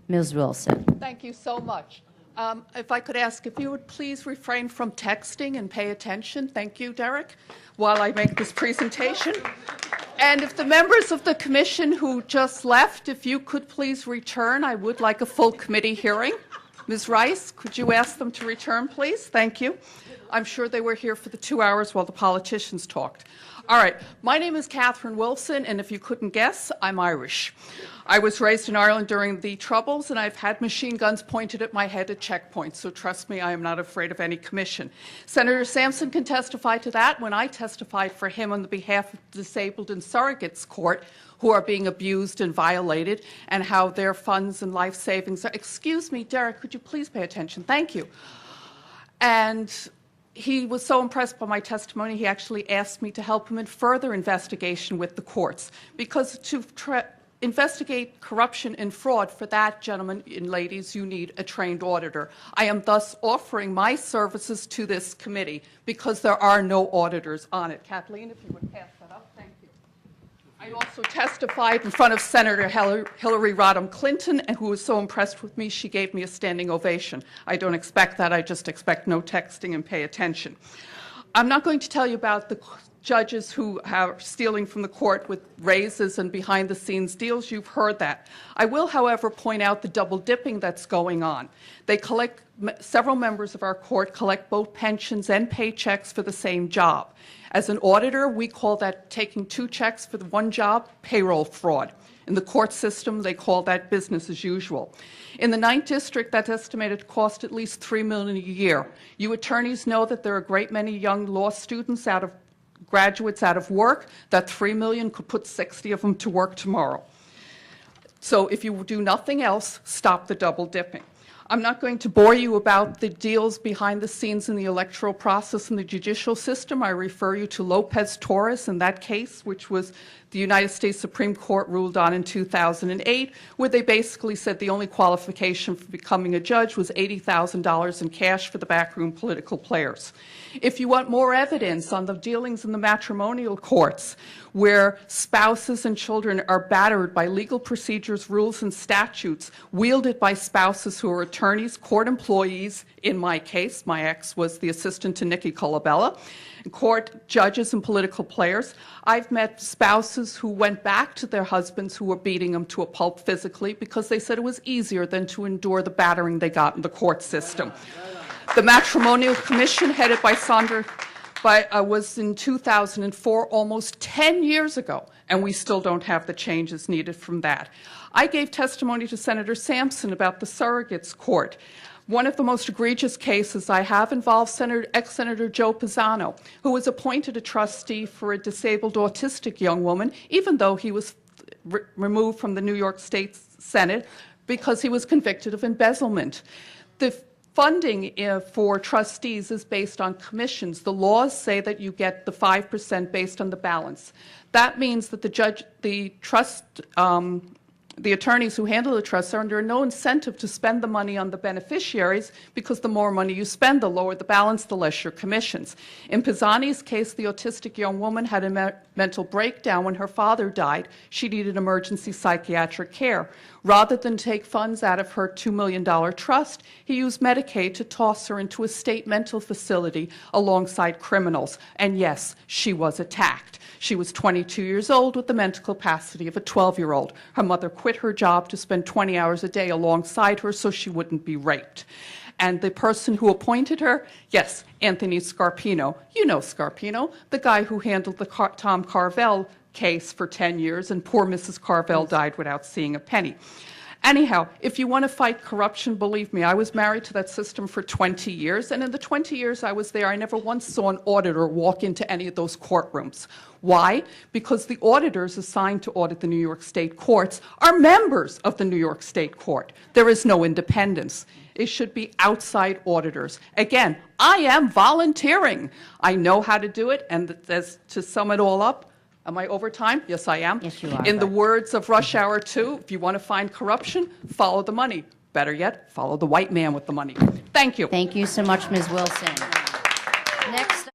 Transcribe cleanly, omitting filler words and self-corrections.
Ms. Wilson. Thank you so much. If I could ask if you would please refrain from texting and pay attention. Thank you, Derek, while I make this presentation. And if the members of the commission who just left, if you could please return, I would like a full committee hearing. Ms. Rice, could you ask them to return, please? Thank you. I'm sure they were here for the 2 hours while the politicians talked. All right, my name is Catherine Wilson, and if you couldn't guess, I'm Irish. I was raised in Ireland during the Troubles, and I've had machine guns pointed at my head at checkpoints, so trust me, I am not afraid of any commission. Senator Sampson can testify to that when I testified for him on the behalf of the disabled in surrogates court who are being abused and violated, and how their funds and life savings are. Excuse me, Derek, could you please pay attention? Thank you. And he was so impressed by my testimony, he actually asked me to help him in further investigation with the courts. Because to investigate corruption and fraud, for that, gentlemen and ladies, you need a trained auditor. I am thus offering my services to this committee because there are no auditors on it. Kathleen, if you would pass that up, thank you. I also testified in front of Senator Hillary Rodham Clinton, and who was so impressed with me, she gave me a standing ovation. I don't expect that. I just expect no texting and pay attention. I'm not going to tell you about the judges who are stealing from the court with raises and behind-the-scenes deals. You've heard that. I will, however, point out the double-dipping that's going on. They collect, several members of our court collect both pensions and paychecks for the same job. As an auditor, we call that taking two checks for the one job payroll fraud. In the court system, they call that business as usual. In the 9th District, that's estimated to cost at least $3 million a year. You attorneys know that there are a great many young law students graduates out of work. That $3 million could put 60 of them to work tomorrow. So if you do nothing else, stop the double dipping. I'm not going to bore you about the deals behind the scenes in the electoral process in the judicial system. I refer you to Lopez Torres in that case, which was the United States Supreme Court ruled on in 2008, where they basically said the only qualification for becoming a judge was $80,000 in cash for the backroom political players. If you want more evidence on the dealings in the matrimonial courts, where spouses and children are battered by legal procedures, rules, and statutes wielded by spouses who are attorneys, court employees. In my case, my ex was the assistant to Nikki Colabella, court judges and political players. I've met spouses who went back to their husbands who were beating them to a pulp physically because they said it was easier than to endure the battering they got in the court system. The Matrimonial Commission, headed by Sandra, was in 2004, almost 10 years ago, and we still don't have the changes needed from that. I gave testimony to Senator Sampson about the surrogates court. One of the most egregious cases I have involves ex-Senator Joe Pisano, who was appointed a trustee for a disabled autistic young woman, even though he was removed from the New York State Senate because he was convicted of embezzlement. The funding for trustees is based on commissions. The laws say that you get the 5% based on the balance. That means that the attorneys who handle the trusts are under no incentive to spend the money on the beneficiaries, because the more money you spend, the lower the balance, the less your commissions. In Pisani's case, the autistic young woman had a mental breakdown when her father died. She needed emergency psychiatric care. Rather than take funds out of her $2 million trust, he used Medicaid to toss her into a state mental facility alongside criminals. And yes, she was attacked. She was 22 years old with the mental capacity of a 12-year-old. Her mother quit her job to spend 20 hours a day alongside her so she wouldn't be raped. And the person who appointed her, yes, Anthony Scarpino. You know Scarpino, the guy who handled the Tom Carvel case for 10 years, and poor Mrs. Carvel died without seeing a penny. Anyhow, if you want to fight corruption, believe me, I was married to that system for 20 years, and in the 20 years I was there, I never once saw an auditor walk into any of those courtrooms. Why? Because the auditors assigned to audit the New York State courts are members of the New York State Court. There is no independence. It should be outside auditors. Again, I am volunteering. I know how to do it, and to sum it all up, am I over time? Yes, I am. Yes, you are. In the words of Rush Hour 2, if you want to find corruption, follow the money. Better yet, follow the white man with the money. Thank you. Thank you so much, Ms. Wilson. Next.